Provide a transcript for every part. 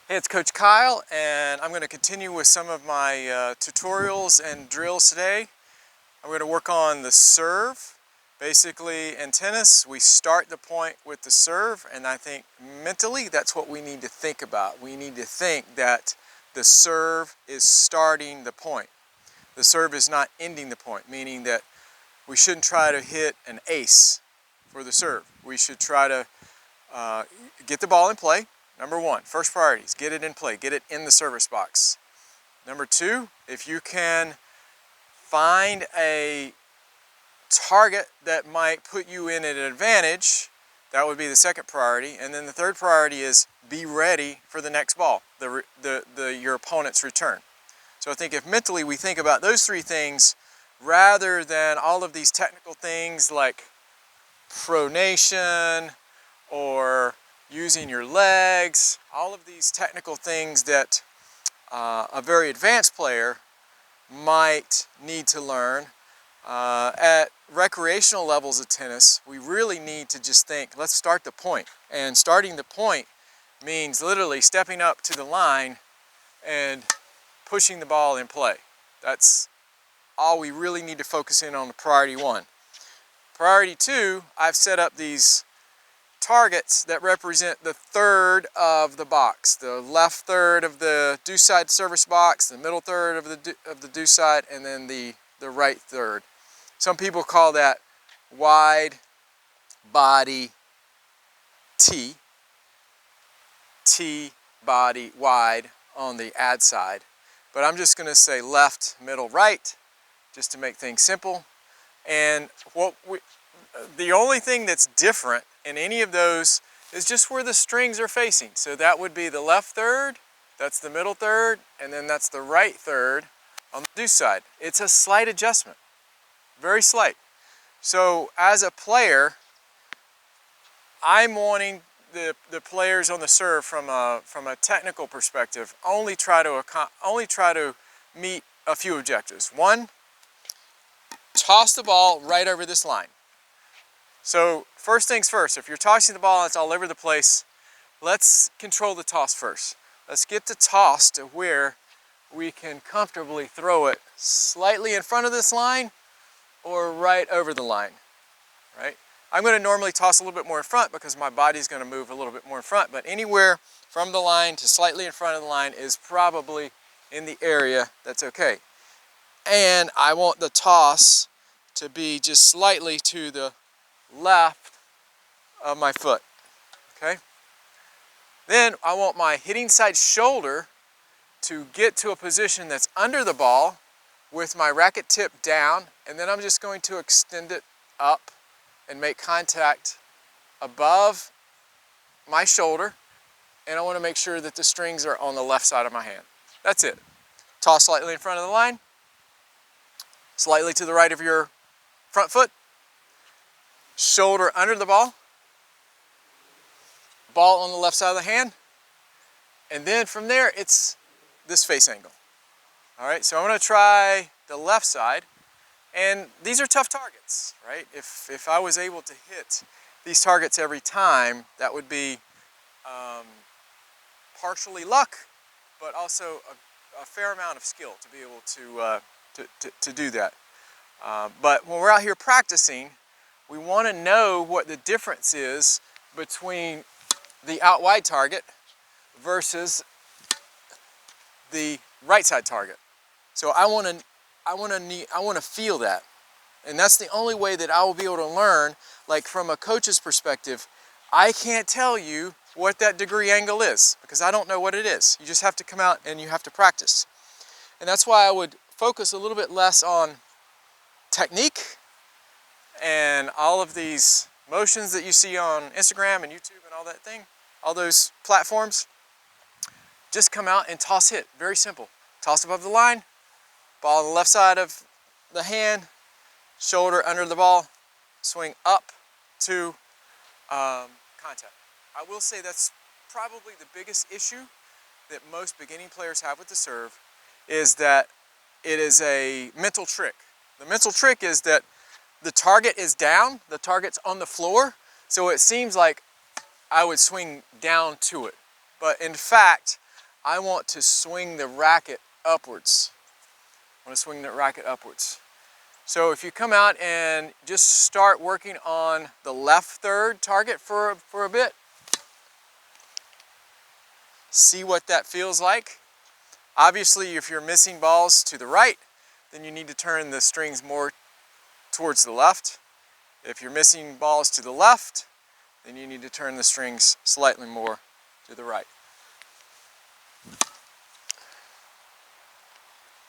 Hey, it's Coach Kyle, and I'm going to continue with some of my tutorials and drills today. I'm going to work on the serve. Basically, in tennis, we start the point with the serve, and I think mentally that's what we need to think about. We need to think that the serve is starting the point. The serve is not ending the point, meaning that we shouldn't try to hit an ace for the serve. We should try to get the ball in play. Number one, first priority is get it in play, get it in the service box. Number two, if you can find a target that might put you in an advantage, that would be the second priority. And then the third priority is be ready for the next ball, your opponent's return. So I think if mentally we think about those three things rather than all of these technical things like pronation or using your legs, all of these technical things that a very advanced player might need to learn. At recreational levels of tennis, we really need to just think, let's start the point. And starting the point means literally stepping up to the line and pushing the ball in play. That's all we really need to focus in on the priority one. Priority two, I've set up these targets that represent the third of the box. The left third of the deuce side service box, the middle third of the deuce side, and then the right third. Some people call that wide body T body wide on the ad side. But I'm just going to say left, middle, right, just to make things simple. And the only thing that's different in any of those is just where the strings are facing. So that would be the left third, that's the middle third, and then that's the right third on the deuce side. It's a slight adjustment, very slight. So as a player, I'm wanting the players on the serve from a technical perspective only try to meet a few objectives. One, toss the ball right over this line. So first things first, if you're tossing the ball and it's all over the place, let's control the toss first. Let's get the toss to where we can comfortably throw it slightly in front of this line or right over the line, right? I'm going to normally toss a little bit more in front because my body's going to move a little bit more in front, but anywhere from the line to slightly in front of the line is probably in the area that's okay. And I want the toss to be just slightly to the left of my foot, okay? Then I want my hitting side shoulder to get to a position that's under the ball with my racket tip down, and then I'm just going to extend it up and make contact above my shoulder, and I want to make sure that the strings are on the left side of my hand. That's it. Toss slightly in front of the line, slightly to the right of your front foot, shoulder under the ball on the left side of the hand, and then from there it's this face angle. All right, so I'm going to try the left side, and these are tough targets, right? If I was able to hit these targets every time, that would be partially luck, but also a fair amount of skill to be able to do that. But when we're out here practicing, we want to know what the difference is between the out wide target versus the right side target. So I want to feel that, and that's the only way that I will be able to learn. Like from a coach's perspective, I can't tell you what that degree angle is because I don't know what it is. You just have to come out and you have to practice, and that's why I would focus a little bit less on technique and all of these motions that you see on Instagram and YouTube and all that thing, all those platforms. Just come out and toss hit. Very simple. Toss above the line, ball on the left side of the hand, shoulder under the ball, swing up to contact. I will say that's probably the biggest issue that most beginning players have with the serve, is that it is a mental trick. The mental trick is that the target is down, the target's on the floor, so it seems like I would swing down to it. But in fact, I want to swing the racket upwards. I want to swing the racket upwards. So if you come out and just start working on the left third target for a bit, see what that feels like. Obviously, if you're missing balls to the right, then you need to turn the strings more towards the left. If you're missing balls to the left, then you need to turn the strings slightly more to the right.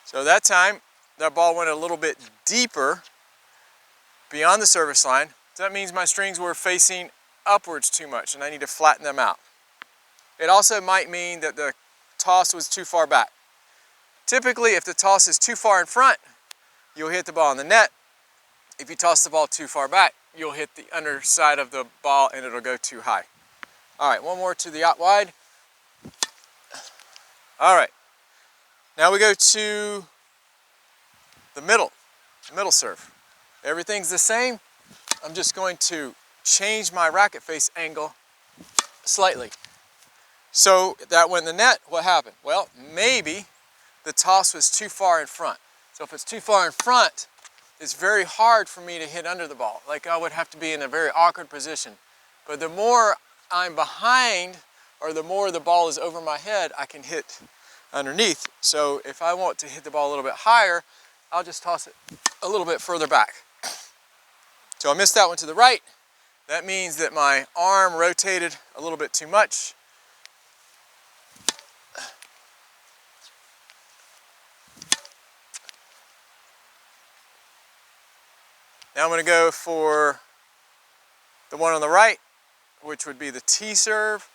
So that time, that ball went a little bit deeper beyond the service line. So that means my strings were facing upwards too much and I need to flatten them out. It also might mean that the toss was too far back. Typically, if the toss is too far in front, you'll hit the ball in the net. If you toss the ball too far back, you'll hit the underside of the ball and it'll go too high. All right, one more to the out wide. All right, now we go to the middle serve. Everything's the same. I'm just going to change my racket face angle slightly. So that went in the net, what happened? Well, maybe the toss was too far in front. So if it's too far in front, it's very hard for me to hit under the ball. Like I would have to be in a very awkward position. But the more I'm behind, or the more the ball is over my head, I can hit underneath. So if I want to hit the ball a little bit higher, I'll just toss it a little bit further back. So I missed that one to the right. That means that my arm rotated a little bit too much. Now I'm going to go for the one on the right, which would be the T serve.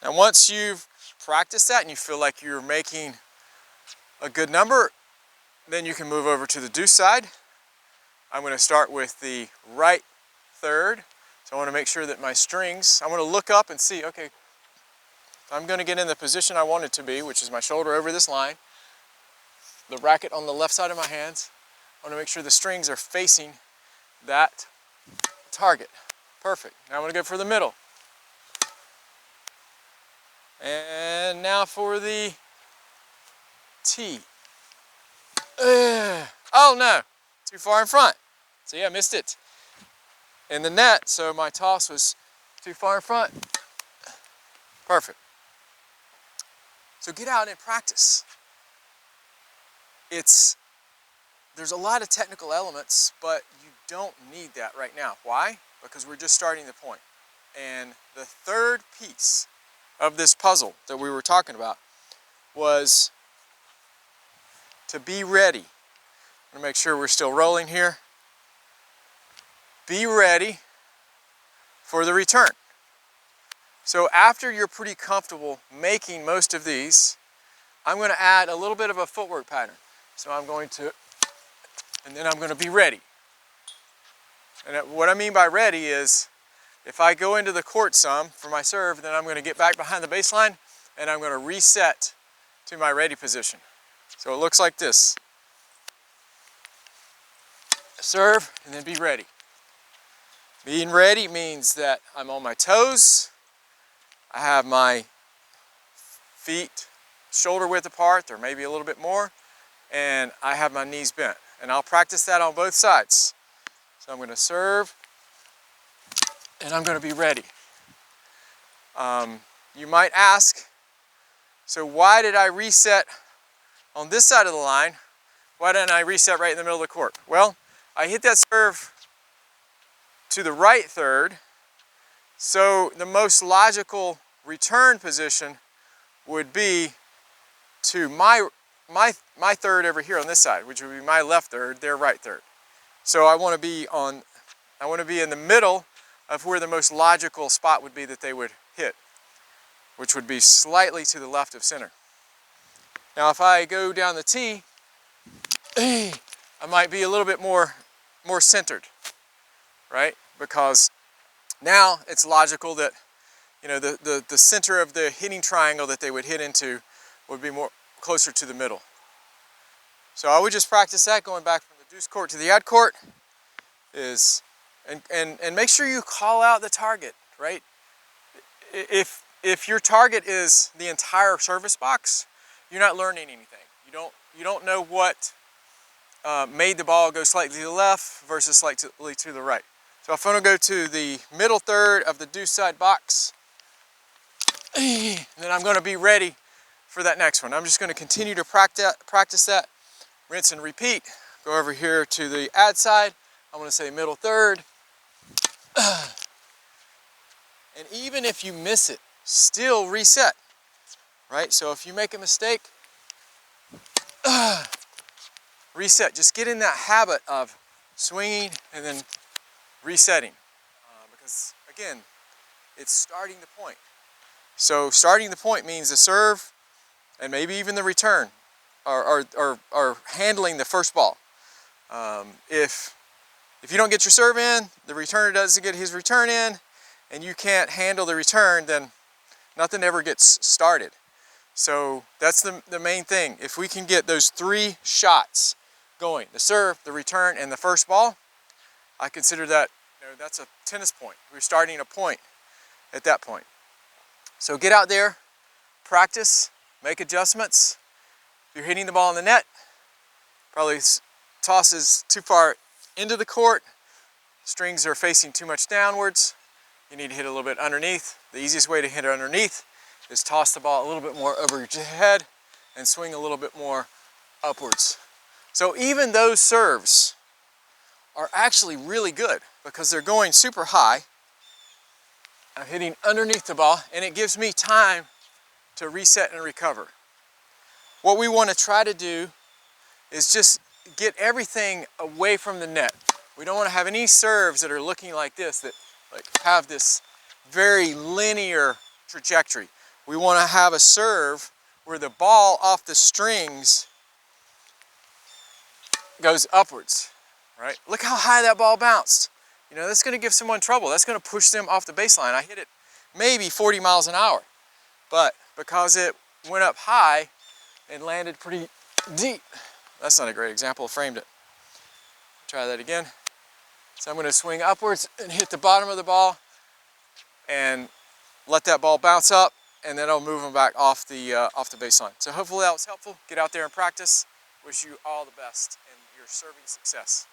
And once you've practiced that and you feel like you're making a good number, then you can move over to the deuce side. I'm going to start with the right third. So I want to make sure that my strings, I want to look up and see, okay, I'm going to get in the position I want it to be, which is my shoulder over this line, the racket on the left side of my hands. I want to make sure the strings are facing that target. Perfect. Now I'm going to go for the middle. And now for the T. Oh no, too far in front. See, I missed it in the net, so my toss was too far in front. Perfect. So get out and practice. There's a lot of technical elements, but you don't need that right now. Why? Because we're just starting the point. And the third piece of this puzzle that we were talking about was to be ready. I'm gonna make sure we're still rolling here. Be ready for the return. So after you're pretty comfortable making most of these, I'm going to add a little bit of a footwork pattern. So I'm going to, and then I'm going to be ready. And what I mean by ready is, if I go into the court some for my serve, then I'm going to get back behind the baseline and I'm going to reset to my ready position. So it looks like this. Serve and then be ready. Being ready means that I'm on my toes. I have my feet shoulder width apart, or maybe a little bit more, and I have my knees bent. And I'll practice that on both sides. So I'm going to serve, and I'm going to be ready. You might ask, so why did I reset on this side of the line? Why didn't I reset right in the middle of the court? Well, I hit that serve to the right third, so the most logical return position would be to my third over here on this side, which would be my left third, their right third. So I want to be in the middle of where the most logical spot would be that they would hit, which would be slightly to the left of center. Now if I go down the tee, I might be a little bit more centered, right? Because now it's logical that, you know, the center of the hitting triangle that they would hit into would be more closer to the middle. So I would just practice that going back from the deuce court to the ad court is And make sure you call out the target, right? If your target is the entire service box, you're not learning anything. You don't know what made the ball go slightly to the left versus slightly to the right. So if I'm going to go to the middle third of the deuce side box, and then I'm going to be ready for that next one. I'm just going to continue to practice that, rinse and repeat. Go over here to the ad side. I'm going to say middle third. And even if you miss it, still reset, right? So if you make a mistake, reset. Just get in that habit of swinging and then resetting. Because again, it's starting the point. So starting the point means the serve and maybe even the return are handling the first ball. If you don't get your serve in, the returner doesn't get his return in, and you can't handle the return, then nothing ever gets started. So that's the main thing. If we can get those 3 shots going, the serve, the return, and the first ball, I consider that, that's a tennis point. We're starting a point at that point. So get out there, practice, make adjustments. If you're hitting the ball in the net, probably tosses too far into the court, strings are facing too much downwards, you need to hit a little bit underneath. The easiest way to hit it underneath is toss the ball a little bit more over your head and swing a little bit more upwards. So even those serves are actually really good because they're going super high. I'm hitting underneath the ball, and it gives me time to reset and recover. What we want to try to do is just get everything away from the net. We don't want to have any serves that are looking like this, that have this very linear trajectory. We want to have a serve where the ball off the strings goes upwards, right? Look how high that ball bounced. That's going to give someone trouble. That's going to push them off the baseline. I hit it maybe 40 miles an hour, but because it went up high and landed pretty deep, that's not a great example. I framed it. Try that again. So I'm going to swing upwards and hit the bottom of the ball and let that ball bounce up, and then I'll move them back off the baseline. So hopefully that was helpful. Get out there and practice. Wish you all the best in your serving success.